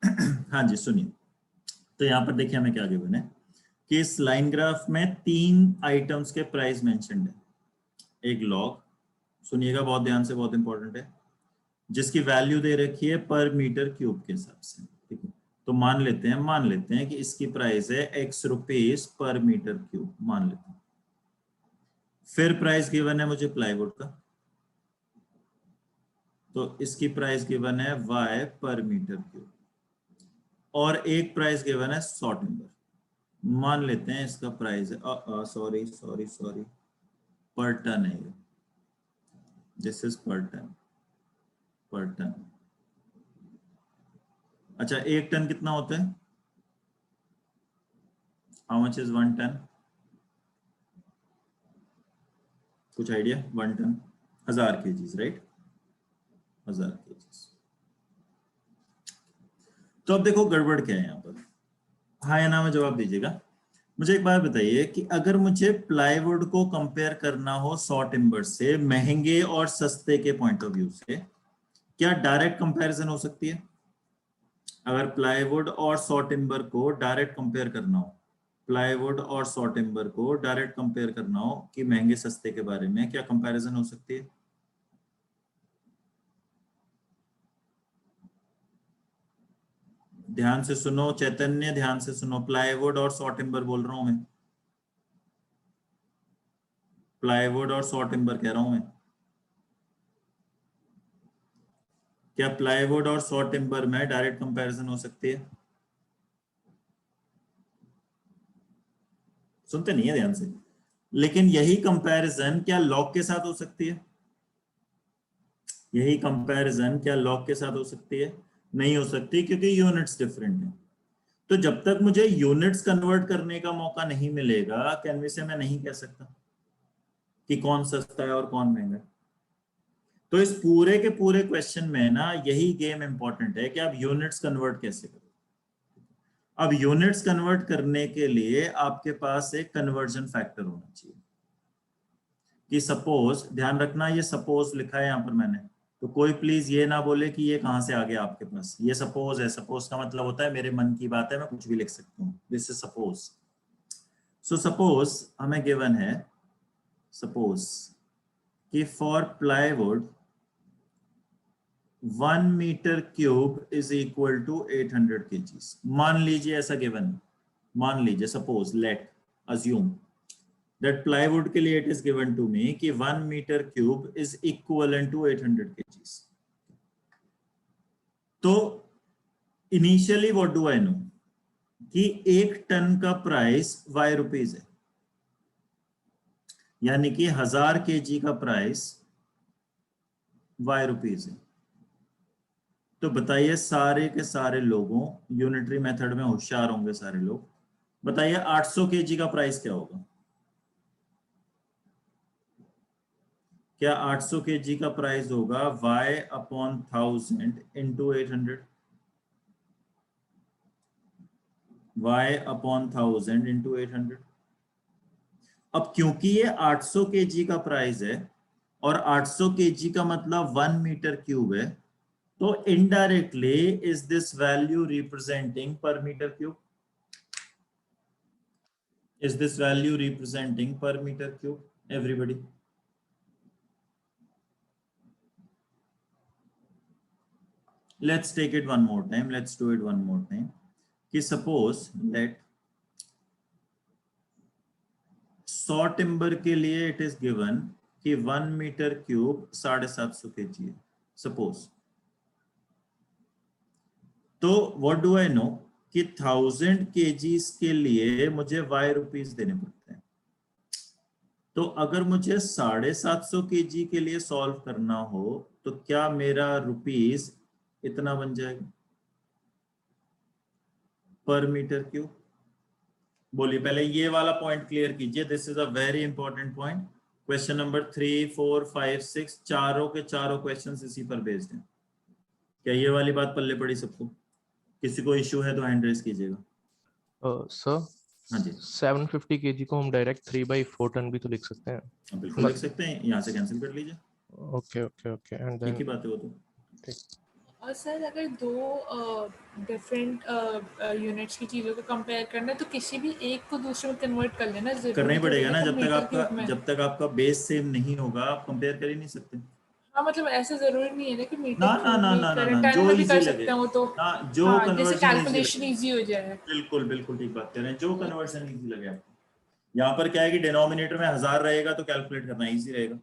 हाँ जी सुनिए, तो यहाँ पर देखिए हमें क्या गिवन है कि इस लाइन ग्राफ में 3 आइटम्स के प्राइस मेंशन्ड है। एक लॉग, सुनिएगा बहुत ध्यान से, बहुत इंपॉर्टेंट है, जिसकी वैल्यू दे रखी है पर मीटर क्यूब के हिसाब से, ठीक है। तो मान लेते हैं कि इसकी प्राइस है x रुपीस पर मीटर क्यूब, मान लेते हैं। फिर प्राइस गिवन है मुझे प्लाईवुड का, तो इसकी प्राइस गिवन है y पर मीटर क्यूब, और एक प्राइस गिवन है सॉ टिम्बर। मान लेते हैं इसका प्राइस है सॉरी पर टन है ये, दिस इज पर टन। अच्छा, 1 टन कितना होता है? How much is 1 ton? कुछ idea? 1 ton 1000 KGs, right? 1000 KGs. तो अब देखो गड़बड़ क्या है यहाँ पर, हाँ या ना में जवाब दीजिएगा। मुझे एक बात बताइए कि अगर मुझे प्लाईवुड को कंपेयर करना हो सॉ टिम्बर से, महंगे और सस्ते के पॉइंट ऑफ व्यू से, क्या डायरेक्ट कंपैरिजन हो सकती है? अगर प्लाईवुड और सॉ टिम्बर को डायरेक्ट कंपेयर करना हो, प्लाईवुड और सॉ टिम्बर को डायरेक्ट कंपेयर करना हो कि महंगे सस्ते के बारे में, क्या कंपैरिजन हो सकती है? ध्यान से सुनो चैतन्य, ध्यान से सुनो, प्लाईवुड और सॉ टिम्बर बोल रहा हूं मैं, प्लाईवुड और सॉ टिम्बर कह रहा हूं मैं। क्या प्लाईवुड और सॉ टिम्बर में डायरेक्ट कंपैरिजन हो सकती है? सुनते नहीं है ध्यान से। लेकिन यही कंपैरिजन क्या लॉग के साथ हो सकती है? यही कंपैरिजन क्या लॉग के साथ हो सकती है? नहीं हो सकती, क्योंकि यूनिट्स डिफरेंट है। तो जब तक मुझे यूनिट्स कन्वर्ट करने का मौका नहीं मिलेगा, कैनवे से मैं नहीं कह सकता कि कौन सस्ता है और कौन महंगा है। तो इस पूरे के पूरे क्वेश्चन में ना यही गेम इंपॉर्टेंट है कि आप यूनिट्स कन्वर्ट कैसे करो। अब यूनिट्स कन्वर्ट करने के लिए आपके पास एक कन्वर्जन फैक्टर होना चाहिए कि सपोज, ध्यान रखना ये सपोज लिखा है यहाँ पर मैंने, तो कोई प्लीज ये ना बोले कि ये कहां से आ गया आपके पास, ये सपोज है। सपोज का मतलब होता है मेरे मन की बात है, मैं कुछ भी लिख सकता हूँ, this is suppose. So suppose हमें गिवन है, सपोज कि for plywood 1 meter cube is equal to 800 kgs. मान लीजिए ऐसा गिवन, मान लीजिए, suppose, let assume that plywood के लिए it is given to me कि 1 meter cube is equivalent to 800 kgs। तो initially what do I know कि 1 टन का प्राइस y रुपीज है, यानी कि 1000 केजी का प्राइस y रुपीज है। तो बताइए, सारे के सारे लोगों, यूनिटरी मेथड में होशियार होंगे सारे लोग, बताइए 800 केजी का प्राइस क्या होगा? क्या 800 केजी का प्राइस होगा y upon 1000 into 800? y upon 1000 into 800। अब क्योंकि ये 800 केजी का प्राइस है और 800 केजी का मतलब 1 मीटर क्यूब है, तो indirectly is this value representing per metre cube? Is this value representing per metre cube? Everybody, let's take it one more time, let's do it one more time कि suppose let 100 timber के लिए it is given कि 1 meter cube 750 KG है, suppose. तो what do I know कि 1000 KGs के लिए मुझे y रुपीज देने पड़ते हैं। तो अगर मुझे 750 केजी के लिए सॉल्व करना हो तो क्या मेरा रुपीज इतना बन जाएगा पर मीटर क्यूब? बोलिए, पहले ये वाला पॉइंट क्लियर कीजिए, this is a very important point. Question number 3, 4, 5, 6 चारों के चारों क्वेश्चंस इसी पर बेस्ड हैं। क्या ये वाली बात पल्ले पड़ी सबको? किसी को इश्यू है तो हैंड रेज कीजिएगा। सर, हाँ जी, 750 केजी को हम डायरेक्ट 3/4 टन भी तो लिख सकते हैं। बिल्कुल लिख सकते हैं, यहाँ से कैंसिल कर लीजिए, ओके ओके ओके, एंड एक देन ही बात है वो तो। ठीक। और सर अगर दो डिफरेंट यूनिट्स की चीज़ों को कंपेयर करना है तो किसी भी एक को दूसरे में कन्वर्ट कर लेना करना जरूरी ही थोड़ी पड़ेगा है ना, कि मीटर क्यूब में। जब तक आपका बेस सेम नहीं होगा आप कंपेयर कर ही नहीं सकते। हाँ मतलब ऐसा जरूरी नहीं है ना कि मीटर ना ना क्यूब ना में ना ना ना, करंट टाइम जो में भी इजी कर लगे। सकते हैं वो तो। ना, जो हाँ जैसे कन्वर्जन इजी कैलकुलेशन लगे। इजी हो जाए। बिल्कुल बिल्कुल ठीक बात कह रहे हैं, जो कन्वर्जन इजी लगे आपको। यहाँ पर क्या है कि डिनोमिनेटर में 1000 रहेगा तो कैलकुलेट करना इजी रहेगा।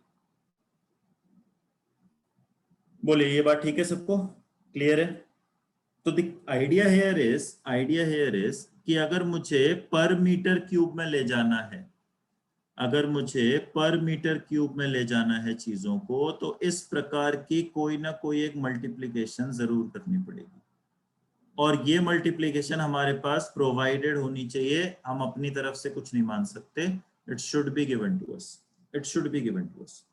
बोलिए ये बात ठीक है सबको, क्लियर है? तो द आइडिया हियर इज कि अगर मुझे पर मीटर क्यूब में ले जाना है, अगर मुझे पर मीटर क्यूब में ले जाना है चीजों को, तो इस प्रकार की कोई ना कोई एक मल्टीप्लिकेशन जरूर करनी पड़ेगी। और ये मल्टीप्लिकेशन हमारे पास प्रोवाइडेड होनी चाहिए, हम अपनी तरफ से कुछ नहीं मान सकते। It should be given to us, it should be given to us.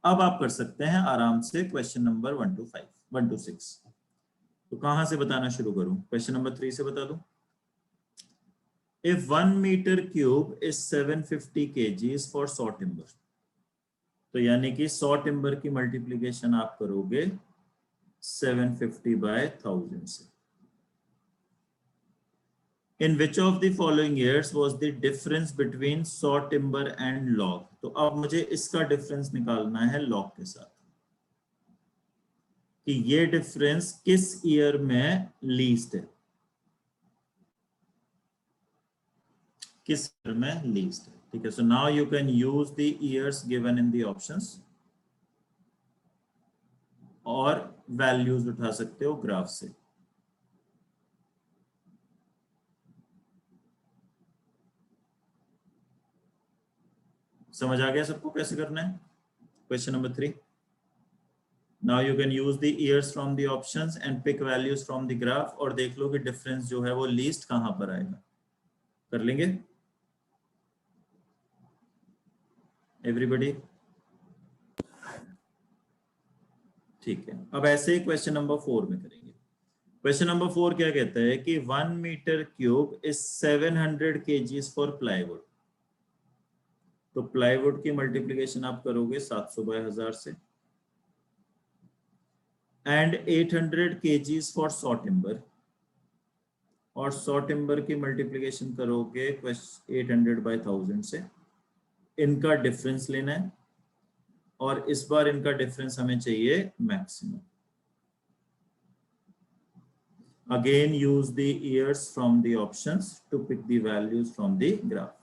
अब आप कर सकते हैं आराम से क्वेश्चन नंबर 1 to 5, 1 to 6। तो कहां से बताना शुरू करूं? क्वेश्चन नंबर 3 से बता दूं। If 1 meter cube is 750 kgs for saw timber, तो यानी कि 100 टिम्बर की मल्टीप्लिकेशन आप करोगे 750 by 1000 से। In which of the following years was the difference between saw timber and log? तो अब मुझे इसका डिफरेंस निकालना है लॉग के साथ, कि ये डिफरेंस किस ईयर में लीस्ट है, किस ईयर में लीस्ट है। ठीक है, so now you can use the years given in the options और वैल्यूज उठा सकते हो ग्राफ से। समझ आ गया सबको कैसे करना है? Question number 3। Now you can use the years from the options and pick values from the graph और देख लो कि डिफरेंस जो है वो लीस्ट कहां पर आएगा। कर लेंगे एवरीबॉडी? ठीक है, अब ऐसे ही क्वेश्चन नंबर 4 में करेंगे। क्वेश्चन नंबर 4 क्या कहता है कि 1 meter cube is 700 kgs for plywood. तो प्लाईवुड की मल्टीप्लिकेशन आप करोगे 700 by 1000 से, and 800 kgs for saw timber, और सॉ टिम्बर की मल्टीप्लिकेशन करोगे 800 by 1000 से। इनका डिफरेंस लेना है और इस बार इनका डिफरेंस हमें चाहिए maximum. Again use the years from the options to pick the values from the graph.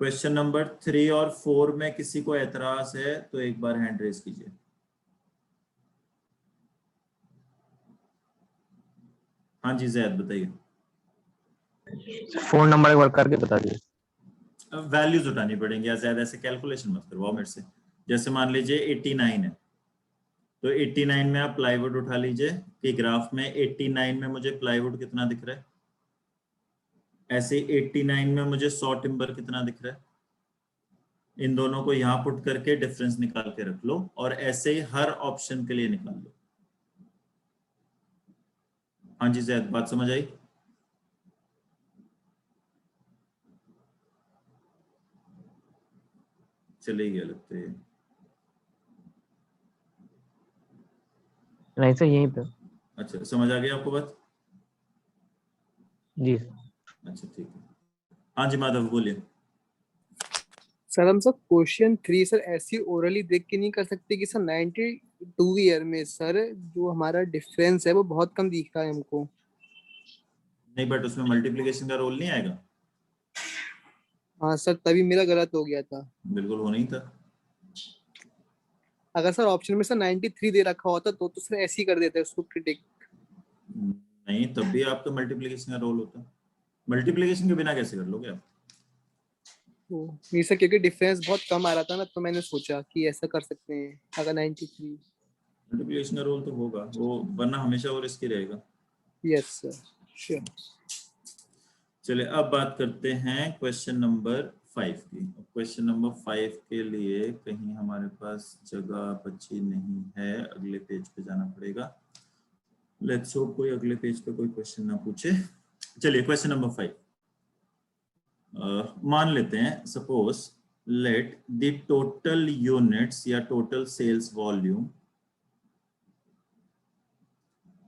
Question number 3 और 4 में किसी को एतराज है तो एक बार हैंड रेज कीजिए। हाँ जी जैद बताइए। फोन नंबर एक बार करके बता दीजिए। वैल्यूज उठानी पड़ेंगी या ज्यादा ऐसे कैलकुलेशन मत करवाओ मेरे से। जैसे मान लीजिए 89 है, तो 89 में आप प्लाईवुड उठा लीजिए कि ग्राफ में 89 में मुझे प्लाईवुड कितना दिख रहा है, ऐसे 89 में मुझे सॉ टिम्बर कितना दिख रहा है। इन दोनों को यहाँ पुट करके डिफरेंस निकाल के रख लो और ऐसे ही हर ऑप्शन के लिए निकाल लो। हाँ जी जैद बात समझ आई? चले गया लगता है। नहीं सर यहीं पे। अच्छा समझ आ गया आपको बात? जी अच्छा ठीक है। हाँ जी माधव बोलिए। सर हम सब क्वेश्चन 3 सर ऐसी ओरली देख के नहीं कर सकते कि सर 92 ईयर में सर जो हमारा डिफरेंस है वो बहुत कम दिख रहा है हमको। नहीं बट उसमें मल्टीप्लिकेशन का रोल नहीं आएगा? हाँ सर तभी मेरा गलत हो गया था। बिल्कुल होना ही था। अगर सर ऑप्शन में सर 93 दे रखा होता तो सर ऐसे ही कर देते उसको प्रिडिक्ट। नहीं तब भी आपका मल्टीप्लिकेशन का रोल होता। मल्टीप्लिकेशन के बिना कैसे कर लोगे आप? नहीं सर क्योंकि डिफरेंस बहुत कम आ रहा था ना तो मैंने सोचा कि ऐसा कर सकते हैं अगर 93। मल्टीप्लिकेशन का रोल तो होगा वो, वरना हमेशा वो रिस्की रहेगा। Yes sir sure. चलिए अब बात करते हैं क्वेश्चन नंबर 5 की। क्वेश्चन नंबर 5 के लिए कहीं हमारे पास जगह बची नहीं है, अगले पेज पे जाना पड़ेगा। लेट्स होप कोई अगले पेज पे कोई क्वेश्चन ना पूछे। चलिए क्वेश्चन नंबर 5 मान लेते हैं, suppose let the total units या total sales volume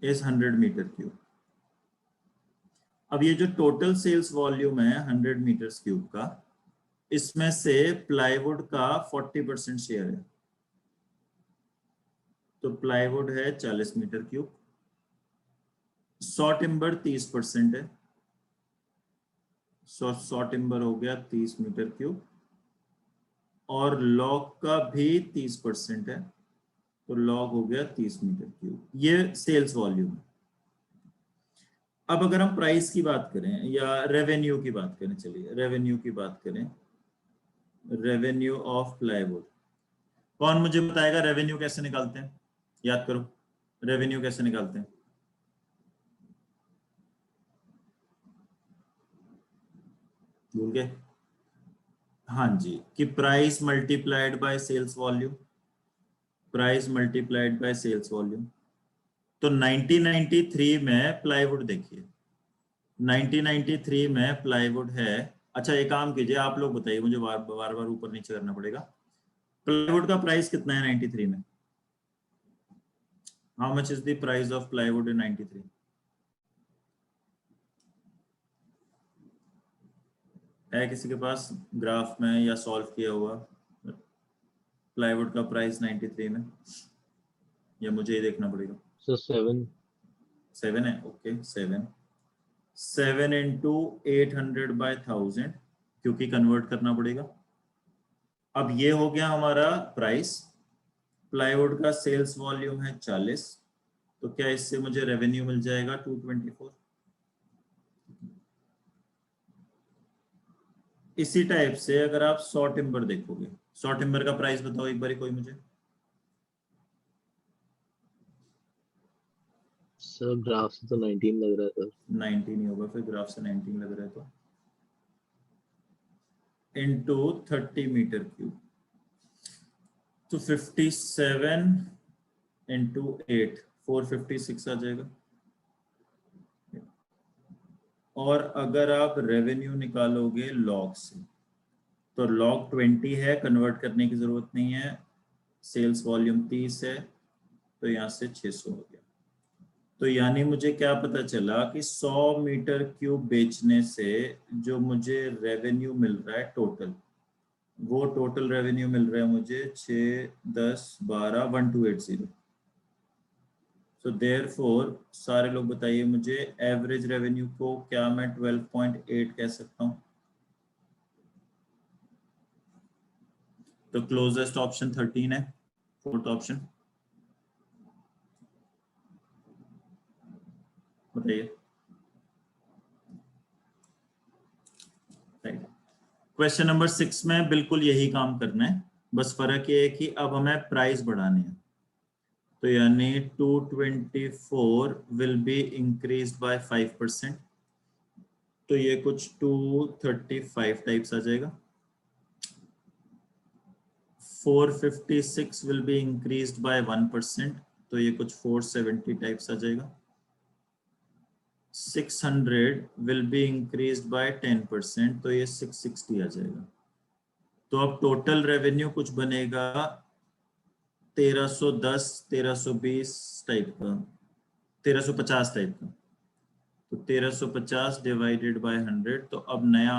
is 100 metre cube. अब ये जो टोटल सेल्स वॉल्यूम है 100 मीटर्स क्यूब का, इसमें से प्लाईवुड का 40% शेयर है, तो प्लाईवुड है 40 मीटर क्यूब, सॉ टिम्बर 30% है, सॉ टिम्बर हो गया 30 मीटर क्यूब, और लॉग का भी 30% है, तो लॉग हो गया 30 मीटर क्यूब। ये सेल्स वॉल्यूम है। अब अगर हम प्राइस की बात करें या रेवेन्यू की बात करें, चलिए रेवेन्यू की बात करें, रेवेन्यू ऑफ प्लाईवुड। कौन मुझे बताएगा रेवेन्यू कैसे निकालते हैं? याद करो, रेवेन्यू कैसे निकालते हैं? भूल गए? हाँ जी, कि price multiplied by sales volume, price multiplied by sales volume. तो 1993 में प्लाईवुड देखिए, 1993 में प्लाईवुड है। अच्छा एक काम कीजिए, आप लोग बताइए, मुझे बार बार ऊपर नीचे करना पड़ेगा। प्लाईवुड का प्राइस कितना है 93 में? How much is the price of plywood in 93? है किसी के पास ग्राफ में या सॉल्व किया हुआ प्लाईवुड का प्राइस 93 में, या मुझे ये देखना पड़ेगा? सर 7 है, ओके 7 इंटू 800/1000, क्योंकि कन्वर्ट करना पड़ेगा। अब ये हो गया हमारा प्राइस। प्लाईवुड का सेल्स वॉल्यूम है 40, तो क्या इससे मुझे रेवेन्यू मिल जाएगा 224। इसी टाइप से अगर आप सॉ टिम्बर देखोगे, सॉ टिम्बर का प्राइस बताओ एक बार कोई मुझे। सर ग्राफ से तो 19 लग रहा है सर। 19 ही होगा फिर, ग्राफ से 19 लग रहा है तो, इनटू 30 मीटर क्यूब, तो 57 इंटू 8 456 आ जाएगा। और अगर आप रेवेन्यू निकालोगे लॉग से, तो लॉग 20 है, कन्वर्ट करने की जरूरत नहीं है, सेल्स वॉल्यूम 30 है, तो यहाँ से 600 हो गया। तो यानी मुझे क्या पता चला कि 100 मीटर क्यूब बेचने से जो मुझे रेवेन्यू मिल रहा है टोटल, वो टोटल रेवेन्यू मिल रहा है मुझे 6, 10, 12, 1280। सो देयरफॉर सारे लोग बताइए मुझे, एवरेज रेवेन्यू को क्या मैं 12.8 कह सकता हूँ? तो क्लोजेस्ट ऑप्शन 13 है, फोर्थ ऑप्शन बताइए। क्वेश्चन नंबर 6 में बिल्कुल यही काम करना है, बस फर्क ये है कि अब हमें प्राइस बढ़ानी है। तो यानी 224 विल बी इंक्रीज्ड बाय 5%, तो ये कुछ 235 टाइप्स आ जाएगा। 456 विल बी इंक्रीज्ड बाय 1%, तो ये कुछ 470 टाइप्स आ जाएगा। 600 विल बी इंक्रीज्ड बाय 10%, तो ये 660 आ जाएगा। तो अब टोटल रेवेन्यू कुछ बनेगा 1310, 1320 टाइप का, 1350 टाइप का। तो 1350 डिवाइडेड बाय 100, तो अब नया